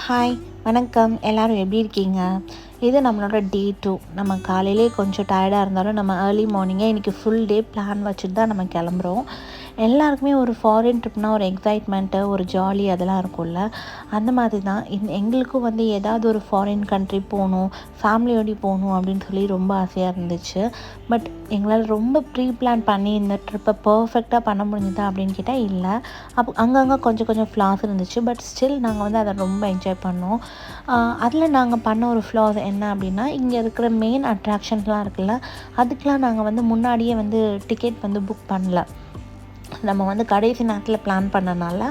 Hi, வணக்கம். எல்லாரும் எப்படி இருக்கீங்க? இது நம்மளோட டே 2. நம்ம காலையிலே கொஞ்சம் டயர்டாக இருந்தாலும் நம்ம ஏர்லி மார்னிங்கே இன்றைக்கி ஃபுல் டே பிளான் வச்சுட்டு தான் நம்ம கிளம்புறோம். எல்லாருக்குமே ஒரு ஃபாரின் ட்ரிப்னால் ஒரு எக்ஸைட்மெண்ட்டு, ஒரு ஜாலி அதெல்லாம் இருக்கும்ல. அந்த மாதிரி தான் எங்களுக்கும் வந்து ஏதாவது ஒரு ஃபாரின் கண்ட்ரி போகணும், ஃபேமிலியோடு போகணும் அப்படின்னு சொல்லி ரொம்ப ஆசையாக இருந்துச்சு. பட் எங்களால் ரொம்ப ப்ரீ பிளான் பண்ணி இந்த ட்ரிப்பை பர்ஃபெக்டாக பண்ண முடிஞ்சுதா அப்படின்னு கேட்டால் இல்லை. அப்போ அங்கங்கே கொஞ்சம் கொஞ்சம் ஃப்ளாஸ் இருந்துச்சு. பட் ஸ்டில் நாங்கள் வந்து அதை ரொம்ப என்ஜாய் பண்ணோம். அதில் நாங்கள் பண்ண ஒரு ஃப்ளாஸ் என்ன அப்படின்னா, இங்கே இருக்கிற மெயின் அட்ராக்ஷன்ஸ்லாம் இருக்குல்ல, அதுக்கெலாம் நாங்கள் வந்து முன்னாடியே வந்து டிக்கெட் வந்து புக் பண்ணல. நம்ம வந்து கடைசி நேரத்தில் பிளான் பண்ணனால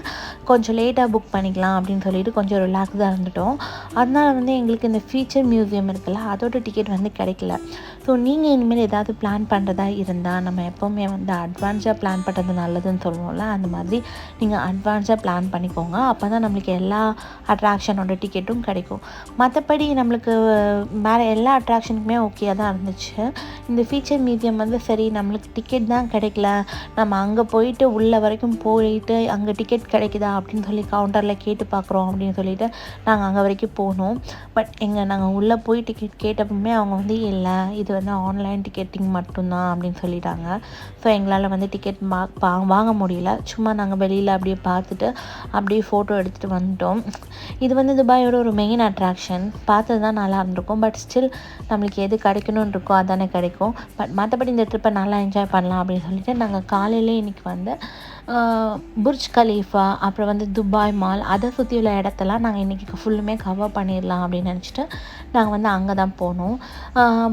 கொஞ்சம் லேட்டாக புக் பண்ணிக்கலாம் அப்படின்னு சொல்லிட்டு கொஞ்சம் ரிலாக்ஸாக இருந்துட்டோம். அதனால் வந்து எங்களுக்கு இந்த ஃபியூச்சர் மியூசியம் இருக்குல்ல, அதோட டிக்கெட் வந்து கிடைக்கல. ஸோ நீங்கள் இனிமேல் ஏதாவது பிளான் பண்ணுறதா இருந்தால், நம்ம எப்போவுமே வந்து அட்வான்ஸாக பிளான் பண்ணுறது நல்லதுன்னு சொல்லுவோம்ல, அந்த மாதிரி நீங்கள் அட்வான்ஸாக பிளான் பண்ணிக்கோங்க. அப்போ தான் நம்மளுக்கு எல்லா அட்ராக்ஷனோட டிக்கெட்டும் கிடைக்கும். மற்றபடி நம்மளுக்கு வேறு எல்லா அட்ராக்ஷனுக்குமே ஓகேயாக தான் இருந்துச்சு. இந்த ஃபியூச்சர் மியூசியம் வந்து சரி நம்மளுக்கு டிக்கெட் தான் கிடைக்கல, நம்ம அங்கே போயிட்டு உள்ள வரைக்கும் போயிட்டு அங்கே டிக்கெட் கிடைக்குதா அப்படின்னு சொல்லி கவுண்டரில் கேட்டு பார்க்குறோம் அப்படின்னு சொல்லிட்டு நாங்கள் அங்கே வரைக்கும் போனோம். பட் நாங்கள் உள்ளே போய் டிக்கெட் கேட்டப்பவுமே அவங்க வந்து இல்லை, இது வந்து ஆன்லைன் டிக்கெட்டிங் மட்டும்தான் அப்படின்னு சொல்லிட்டாங்க. ஸோ எங்களால் வந்து டிக்கெட் வாங்க முடியல. சும்மா நாங்கள் வெளியில் அப்படியே பார்த்துட்டு அப்படியே ஃபோட்டோ எடுத்துகிட்டு வந்துட்டோம். இது வந்து துபாயோட ஒரு மெயின் அட்ராக்ஷன். பார்த்தது தான் நல்லா இருந்திருக்கும். பட் ஸ்டில் நம்மளுக்கு எது கிடைக்கணும்னு இருக்கோ அதானே கிடைக்கும். பட் மற்றபடி இந்த ட்ரிப்பை நல்லா என்ஜாய் பண்ணலாம் அப்படின்னு சொல்லிட்டு நாங்கள் காலையிலே இன்றைக்கி வந்து புர்ஜ் கலீஃபா, அப்புறம் வந்து துபாய் மால், அதை சுற்றி உள்ள இடத்தெல்லாம் நாங்கள் இன்றைக்கி ஃபுல்லுமே கவர் பண்ணிடலாம் அப்படின்னு நினச்சிட்டு நாங்கள் வந்து அங்கே தான் போனோம்.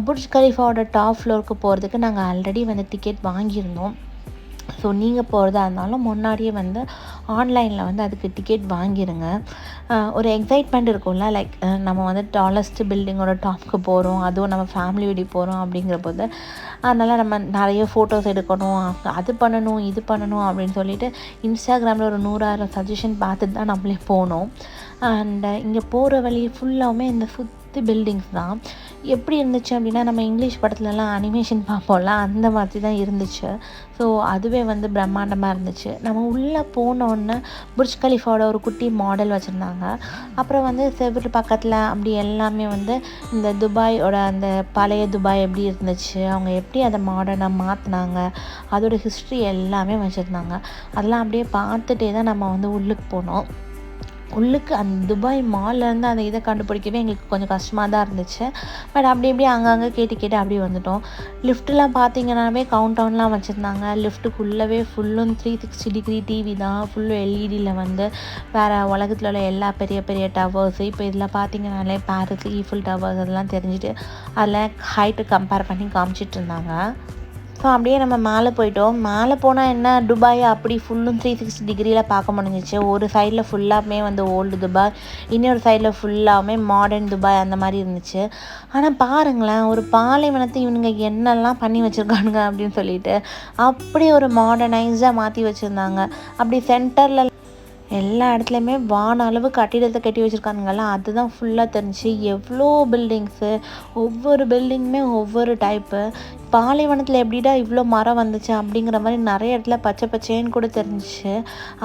புர்ஜ் கலீஃபாவோட டாப் ஃப்ளோருக்கு போகிறதுக்கு நாங்கள் ஆல்ரெடி வந்து டிக்கெட் வாங்கியிருந்தோம். ஸோ நீங்கள் போகிறதா இருந்தாலும் முன்னாடியே வந்து ஆன்லைனில் வந்து அதுக்கு டிக்கெட் வாங்கிடுங்க. ஒரு எக்ஸைட்மெண்ட் இருக்கும்ல, லைக் நம்ம வந்து டாலஸ்ட் பில்டிங்கோட டாப்க்கு போகிறோம், அதுவும் நம்ம ஃபேமிலியோட போகிறோம் அப்படிங்கிற போது அதனால் நம்ம நிறைய ஃபோட்டோஸ் எடுக்கணும், அது பண்ணணும் இது பண்ணணும் அப்படின்னு சொல்லிட்டு இன்ஸ்டாகிராமில் ஒரு 100,000 சஜஷன் பார்த்துட்டு தான் நம்மளே போனோம். அண்ட் இங்கே போகிற வழி ஃபுல்லாகவுமே இந்த சுற்றி பில்டிங்ஸ் தான். எப்படி இருந்துச்சு அப்படின்னா, நம்ம இங்கிலீஷ் படத்துலலாம் அனிமேஷன் பார்ப்போம்ல, அந்த மாதிரி தான் இருந்துச்சு. ஸோ அதுவே வந்து பிரம்மாண்டமாக இருந்துச்சு. நம்ம உள்ளே போனோன்னே புர்ஜ் கலீஃபாவோட ஒரு குட்டி மாடல் வச்சுருந்தாங்க. அப்புறம் வந்து செவுரு பக்கத்தில் அப்படி எல்லாமே வந்து இந்த துபாயோட அந்த பழைய துபாய் எப்படி இருந்துச்சு, அவங்க எப்படி அதை மாடர்னாக மாற்றினாங்க, அதோட ஹிஸ்ட்ரி எல்லாமே வச்சுருந்தாங்க. அதெல்லாம் அப்படியே பார்த்துட்டே தான் நம்ம வந்து உள்ளுக்கு போனோம். உள்ளுக்கு அந்த துபாய் மால்லேருந்து அந்த இதை கண்டுபிடிக்கவே எங்களுக்கு கொஞ்சம் கஷ்டமாக தான் இருந்துச்சு. பட் அப்படி அங்கங்கே கேட்டு அப்படியே வந்துட்டோம். லிஃப்ட்டெலாம் பார்த்தீங்கன்னாவே கவுண்ட் டவுன்லாம் வச்சுருந்தாங்க. லிஃப்ட்டுக்குள்ளவே ஃபுல்லும் 360 டிகிரி டிவி தான், ஃபுல்லும் எல்இடியில் வந்து வேறு உலகத்தில் உள்ள எல்லா பெரிய பெரிய டவர்ஸு, இப்போ இதில் பார்த்தீங்கன்னாலே பாரிஸ் ஈஃபில் டவர்ஸ் அதெல்லாம் தெரிஞ்சுட்டு அதில் ஹைட்டு கம்பேர் பண்ணி காமிச்சிட்டு இருந்தாங்க. ஸோ அப்படியே நம்ம மேலே போயிட்டோம். மேலே போனால் என்ன, துபாயை அப்படி ஃபுல்லும் 360 டிகிரியில் பார்க்க முடிஞ்சிச்சு. ஒரு சைடில் ஃபுல்லாகவே வந்து ஓல்டு துபாய், இன்னொரு சைடில் ஃபுல்லாகவே மாடர்ன் துபாய் அந்த மாதிரி இருந்துச்சு. ஆனால் பாருங்களேன், ஒரு பாலைவனத்தை இவனுங்க என்னெல்லாம் பண்ணி வச்சுருக்கானுங்க அப்படின்னு சொல்லிட்டு அப்படியே ஒரு மாடர்னைஸாக மாற்றி வச்சுருந்தாங்க. அப்படி சென்டரில் எல்லா இடத்துலையுமே வான அளவு கட்டிடத்தை கட்டி வச்சுருக்கானுங்கல்ல, அதுதான் ஃபுல்லாக தெரிஞ்சிச்சு. எவ்வளோ பில்டிங்ஸு, ஒவ்வொரு பில்டிங்குமே ஒவ்வொரு டைப்பு. பாலைவனத்தில் எப்படிடா இவ்வளோ மரம் வந்துச்சு அப்படிங்கிற மாதிரி நிறைய இடத்துல பச்சை பச்சைன்னு கூட தெரிஞ்சிச்சு.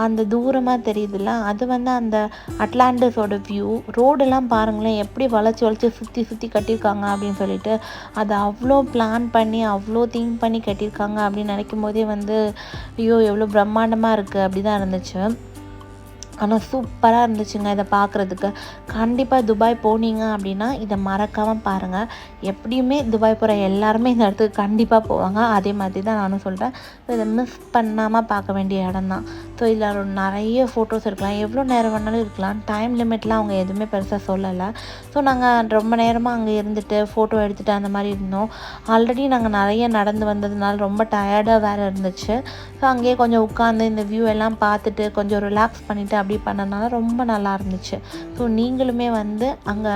அந்த தூரமாக தெரியுதுல்ல, அது வந்து அந்த அட்லாண்டஸோட வியூ. ரோடெல்லாம் பாருங்களேன், எப்படி வளைச்சி சுற்றி கட்டியிருக்காங்க அப்படின்னு சொல்லிட்டு. அதை அவ்வளோ பிளான் பண்ணி அவ்வளோ திங்க் பண்ணி கட்டியிருக்காங்க அப்படின்னு நினைக்கும் போதே வந்து ஐயோ எவ்வளோ பிரம்மாண்டமாக இருக்குது அப்படி தான் இருந்துச்சு. ஆனால் சூப்பராக இருந்துச்சுங்க இதை பார்க்குறதுக்கு. கண்டிப்பாக துபாய் போனீங்க அப்படின்னா இதை மறக்காமல் பாருங்கள். எப்படியுமே துபாய் போகிற எல்லாருமே இந்த இடத்துக்கு கண்டிப்பாக போவாங்க. அதே மாதிரி தான் நானும் சொல்கிறேன். ஸோ இதை மிஸ் பண்ணாமல் பார்க்க வேண்டிய இடம் தான். ஸோ இதில் நிறைய ஃபோட்டோஸ் இருக்கலாம், எவ்வளோ நேரம் வேணாலும் இருக்கலாம். டைம் லிமிட்லாம் அவங்க எதுவுமே பெருசாக சொல்லலை. ஸோ நாங்கள் ரொம்ப நேரமாக அங்கே இருந்துட்டு ஃபோட்டோ எடுத்துகிட்டு அந்த மாதிரி இருந்தோம். ஆல்ரெடி நாங்கள் நிறைய நடந்து வந்ததுனால ரொம்ப டயர்டாக வேறு இருந்துச்சு. ஸோ அங்கேயே கொஞ்சம் உட்காந்து இந்த வியூ எல்லாம் பார்த்துட்டு கொஞ்சம் ரிலாக்ஸ் பண்ணிவிட்டு அப்படி பண்ணனால ரொம்ப நல்லா இருந்துச்சு. ஸோ நீங்களுமே வந்து அங்கே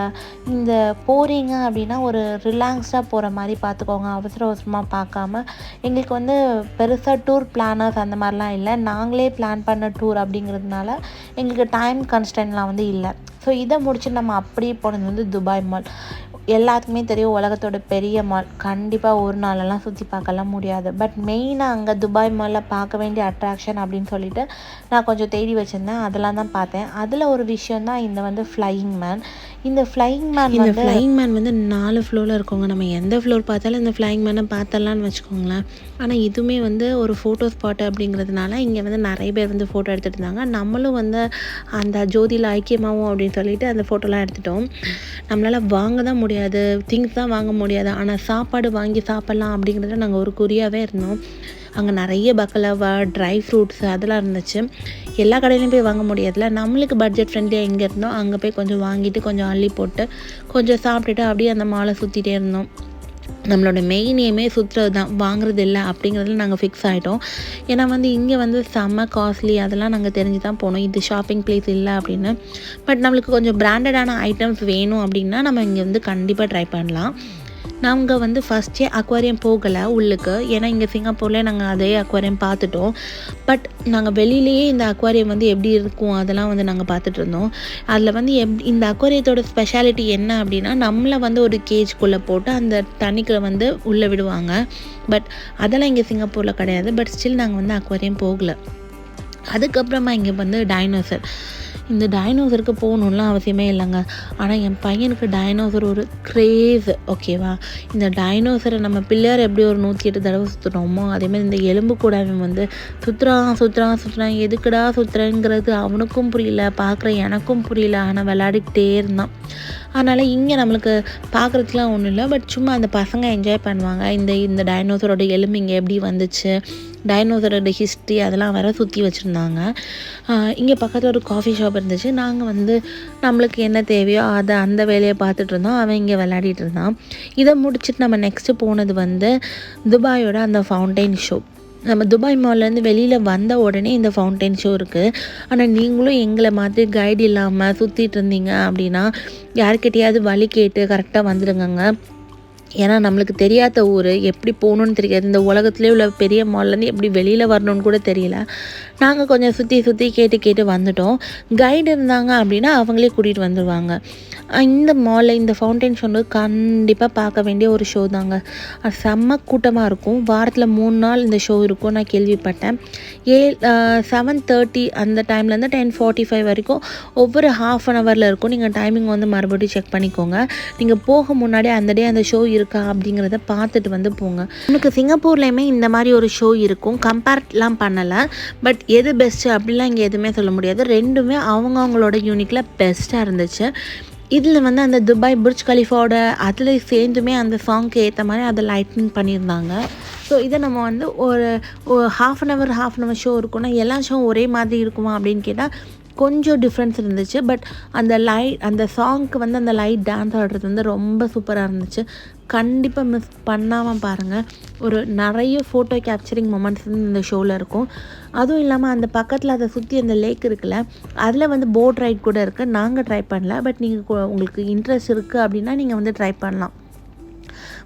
இந்த போகிறீங்க அப்படின்னா ஒரு ரிலாக்ஸ்டாக போகிற மாதிரி பார்த்துக்கோங்க. அவசரமாக பார்க்காம. எங்களுக்கு வந்து பெருசாக டூர் பிளானர்ஸ் அந்த மாதிரிலாம் இல்லை, நாங்களே பிளான் பண்ண டூர் அப்படிங்கிறதுனால எங்களுக்கு டைம் கன்ஸ்டன்ட்லாம் வந்து இல்லை. ஸோ இதை முடிச்சு நம்ம அப்படியே போனது வந்து துபாய் மால். எல்லாத்துக்குமே தெரியும் உலகத்தோட பெரிய மால். கண்டிப்பாக ஒரு நாளெல்லாம் சுற்றி பார்க்கலாம் முடியாது. பட் மெயினாக அங்கே துபாய் மாலில் பார்க்க வேண்டிய அட்ராக்ஷன் அப்படின்னு சொல்லிட்டு நான் கொஞ்சம் தேடி வச்சுருந்தேன். அதெல்லாம் தான் பார்த்தேன். அதில் ஒரு விஷயம் தான் இந்த வந்து ஃப்ளையிங் மேன். இந்த ஃப்ளையிங் மேன் வந்து 4 ஃப்ளோரில் இருக்கவங்க. நம்ம எந்த ஃப்ளோர் பார்த்தாலும் இந்த ஃப்ளையிங் மேனை பார்த்தலான்னு வச்சுக்கோங்களேன். ஆனால் இதுவுமே வந்து ஒரு ஃபோட்டோ ஸ்பாட் அப்படிங்கிறதுனால இங்கே வந்து நிறைய பேர் வந்து ஃபோட்டோ எடுத்துகிட்டு இருந்தாங்க. நம்மளும் வந்து அந்த ஜோதியில் ஐக்கியமாகும் அப்படின்னு சொல்லிட்டு அந்த ஃபோட்டோலாம் எடுத்துட்டோம். நம்மளால் வாங்க தான் முடியாது, திங்ஸ் தான் வாங்க முடியாது, ஆனால் சாப்பாடு வாங்கி சாப்பிட்லாம் அப்படிங்கிறதுல நாங்கள் ஒரு குறியாகவே இருந்தோம். அங்கே நிறைய பக்கலவா, ட்ரை ஃப்ரூட்ஸ் அதெல்லாம் இருந்துச்சு. எல்லா கடையிலையும் போய் வாங்க முடியாதுல. நம்மளுக்கு பட்ஜெட் ஃப்ரெண்ட்லியாக எங்கே இருந்தோம் அங்கே போய் கொஞ்சம் வாங்கிட்டு கொஞ்சம் அள்ளி போட்டு கொஞ்சம் சாப்பிட்டுட்டு அப்படியே அந்த மாலை சுற்றிட்டே இருந்தோம். நம்மளோட மெயின் எய்மே சுற்றுறது தான், வாங்குறது இல்லை அப்படிங்கிறதுல நாங்கள் ஃபிக்ஸ் ஆகிட்டோம். ஏன்னா வந்து இங்கே வந்து செம்ம காஸ்ட்லி, அதெல்லாம் நாங்கள் தெரிஞ்சு தான் போனோம். இது ஷாப்பிங் பிளேஸ் இல்லை அப்படின்னு. பட் நம்மளுக்கு கொஞ்சம் பிராண்டடான ஐட்டம்ஸ் வேணும் அப்படின்னா நம்ம இங்கே வந்து கண்டிப்பாக ட்ரை பண்ணலாம். நாங்கள் வந்து ஃபஸ்ட்டே அக்வாரியம் போகலை உள்ளுக்கு, ஏன்னா இங்கே சிங்கப்பூரில் நாங்கள் அதே அக்வாரியம் பார்த்துட்டோம். பட் நாங்கள் வெளியிலேயே இந்த அக்வாரியம் வந்து எப்படி இருக்கும் அதெல்லாம் வந்து நாங்கள் பார்த்துட்டு இருந்தோம். அதில் வந்து இந்த அக்வாரியத்தோட ஸ்பெஷாலிட்டி என்ன அப்படின்னா, நம்மளை வந்து ஒரு கேஜ்குள்ளே போட்டு அந்த தண்ணிக்குள்ளே வந்து உள்ளே விடுவாங்க. பட் அதெல்லாம் இங்கே சிங்கப்பூரில் கிடையாது. பட் ஸ்டில் நாங்கள் வந்து அக்வாரியம் போகலை. அதுக்கப்புறமா இங்கே வந்து டைனோசர். இந்த டைனோசருக்கு போகணுன்லாம் அவசியமே இல்லைங்க. ஆனால் என் பையனுக்கு டைனோசர் ஒரு க்ரேஸ், ஓகேவா. இந்த டைனோசரை நம்ம பிள்ளையார் எப்படி ஒரு 108 தடவை சுற்றுனோமோ அதேமாதிரி இந்த எலும்பு கூட அவன் வந்து சுற்றுறான். எதுக்குடா சுற்றுறேங்கிறது அவனுக்கும் புரியல, பார்க்குற எனக்கும் புரியல. ஆனால் விளையாடிக்கிட்டே இருந்தான். அதனால் இங்கே நம்மளுக்கு பார்க்குறதுக்குலாம் ஒன்றும் இல்லை. பட் சும்மா அந்த பசங்க என்ஜாய் பண்ணுவாங்க. இந்த டைனோசரோட எலும்பு இங்கே எப்படி வந்துச்சு, டைனோசரோட ஹிஸ்ட்ரி அதெல்லாம் வேறு சுற்றி வச்சுருந்தாங்க. இங்கே பக்கத்தில் ஒரு காஃபி ஷாப் இருந்துச்சு. நாங்கள் வந்து நம்மளுக்கு என்ன தேவையோ அதை அந்த வேலையை பார்த்துட்டு இருந்தோம். அவன் இங்கே விளையாடிட்டு இருந்தான். இதை முடிச்சுட்டு நம்ம நெக்ஸ்ட்டு போனது வந்து துபாயோட அந்த ஃபவுண்டைன் ஷோ. நம்ம துபாய் மால்லேருந்து வெளியில் வந்த உடனே இந்த ஃபவுண்டைன் ஷோ இருக்குது. ஆனால் நீங்களும் எங்களை மாதிரி கைடு இல்லாமல் சுற்றிட்டு இருந்தீங்க அப்படின்னா யார்கிட்டையாவது வழி கேட்டு கரெக்டாக வந்துடுங்க. ஏன்னா நம்மளுக்கு தெரியாத ஊர், எப்படி போகணுன்னு தெரியாது. இந்த உலகத்துலேயே உள்ள பெரிய மால்லேருந்து எப்படி வெளியில் வரணும்னு கூட தெரியல. நாங்கள் கொஞ்சம் சுற்றி கேட்டு வந்துட்டோம். கைடு இருந்தாங்க அப்படின்னா அவங்களே கூட்டிகிட்டு வந்துடுவாங்க. இந்த மாலில் இந்த ஃபவுண்டைன் ஷோ வந்து கண்டிப்பாக பார்க்க வேண்டிய ஒரு ஷோ தாங்க. அது செம்ம கூட்டமாக இருக்கும். வாரத்தில் 3 நாள் இந்த ஷோ இருக்கும் நான் கேள்விப்பட்டேன். 7:30 அந்த டைம்லேருந்து 10:45 வரைக்கும் ஒவ்வொரு ½ அன் ஹவரில் இருக்கும். நீங்கள் டைமிங் வந்து மறுபடியும் செக் பண்ணிக்கோங்க. நீங்கள் போக முன்னாடி அந்த டே அந்த ஷோ இருக்கா அப்படிங்கிறத பார்த்துட்டு வந்து போங்க. எனக்கு சிங்கப்பூர்லேயுமே இந்த மாதிரி ஒரு ஷோ இருக்கும். கம்பேர்லாம் பண்ணலை. பட் எது பெஸ்ட்டு அப்படிலாம் இங்கே எதுவுமே சொல்ல முடியாது. ரெண்டுமே அவங்களோட யூனிக்கில் பெஸ்ட்டாக இருந்துச்சு. இதில் வந்து அந்த துபாய் புர்ஜ் கலிஃபாவோட அதில் சேர்ந்துமே அந்த சாங்க்கு ஏற்ற மாதிரி அதை லைட்னிங் பண்ணியிருந்தாங்க. ஸோ இதை நம்ம வந்து ஒரு ½ அன் ஹவர் ஷோ இருக்குன்னா எல்லா ஷோ ஒரே மாதிரி இருக்குமா அப்படின்னு கேட்டால் கொஞ்சம் டிஃப்ரென்ஸ் இருந்துச்சு. பட் அந்த சாங்க்கு வந்து அந்த லைட் டான்ஸ் ஆடுறது வந்து ரொம்ப சூப்பராக இருந்துச்சு. கண்டிப்பாக மிஸ் பண்ணாமல் பாருங்கள். ஒரு நிறைய ஃபோட்டோ கேப்சரிங் மொமெண்ட்ஸ் வந்து இந்த ஷோவில் இருக்கும். அதுவும் இல்லாமல் அந்த பக்கத்தில் அதை சுற்றி அந்த லேக் இருக்குல்ல, அதில் வந்து போட் ரைட் கூட இருக்குது. நாங்கள் ட்ரை பண்ணல. பட் நீங்கள் உங்களுக்கு இன்ட்ரெஸ்ட் இருக்குது அப்படின்னா நீங்கள் வந்து ட்ரை பண்ணலாம்.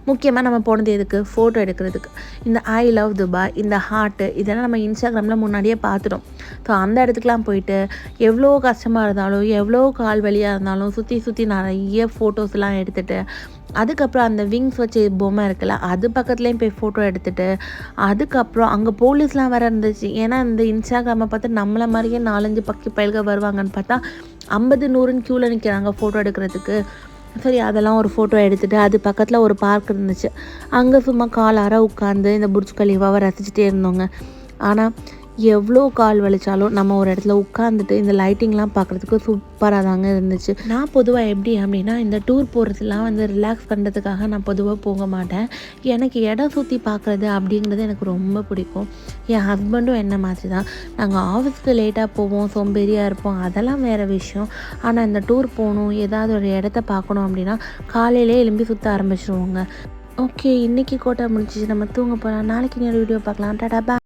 முக்கியமாக நம்ம போனது எதுக்கு, ஃபோட்டோ எடுக்கிறதுக்கு. இந்த ஐ லவ் துபாய், இந்த ஹார்ட்டு இதெல்லாம் நம்ம இன்ஸ்டாகிராமில் முன்னாடியே பார்த்துட்டோம். ஸோ அந்த இடத்துக்குலாம் போயிட்டு எவ்வளோ கஷ்டமாக இருந்தாலும் எவ்வளோ கால் வலியாக இருந்தாலும் சுற்றி நிறைய ஃபோட்டோஸ்லாம் எடுத்துகிட்டு அதுக்கப்புறம் அந்த விங்ஸ் வச்சு பொம்மை இருக்குல்ல அது பக்கத்துலேயும் போய் ஃபோட்டோ எடுத்துகிட்டு அதுக்கப்புறம் அங்கே போலீஸ்லாம் வேறு இருந்துச்சு. ஏன்னா இந்த இன்ஸ்டாகிராமை பார்த்து நம்மளை மாதிரியே 4-5 பயல்க வருவாங்கன்னு பார்த்தா 50-100 க்யூவில் நிற்கிறாங்க ஃபோட்டோ எடுக்கிறதுக்கு. சரி அதெல்லாம் ஒரு ஃபோட்டோ எடுத்துகிட்டு அது பக்கத்தில் ஒரு பார்க் இருந்துச்சு. அங்கே சும்மா காலார உட்காந்து இந்த புர்ஜ் கலிஃபாவை ரசிச்சுட்டே இருந்தோங்க. ஆனால் எவ்வளோ கால் வலிச்சாலும் நம்ம ஒரு இடத்துல உட்காந்துட்டு இந்த லைட்டிங்லாம் பார்க்குறதுக்கு சூப்பராக தாங்க இருந்துச்சு. நான் பொதுவாக எப்படி அப்படின்னா இந்த டூர் போகிறதுலாம் வந்து ரிலாக்ஸ் பண்ணுறதுக்காக நான் பொதுவாக போக மாட்டேன். எனக்கு இடம் சுற்றி பார்க்குறது அப்படிங்கிறது எனக்கு ரொம்ப பிடிக்கும். என் ஹஸ்பண்டும் என்ன மாதிரி தான். நாங்கள் ஆஃபீஸ்க்கு லேட்டாக போவோம், சோம்பேறியாக இருப்போம், அதெல்லாம் வேறு விஷயம். ஆனால் இந்த டூர் போகணும் ஏதாவது ஒரு இடத்த பார்க்கணும் அப்படின்னா காலையிலே எழும்பி சுற்ற ஆரம்பிச்சிருவோங்க. ஓகே, இன்றைக்கி கோட்டை முடிச்சிச்சு, நம்ம தூங்க போகலாம். நாளைக்கு இன்னொரு வீடியோ பார்க்கலாம். Tata bye.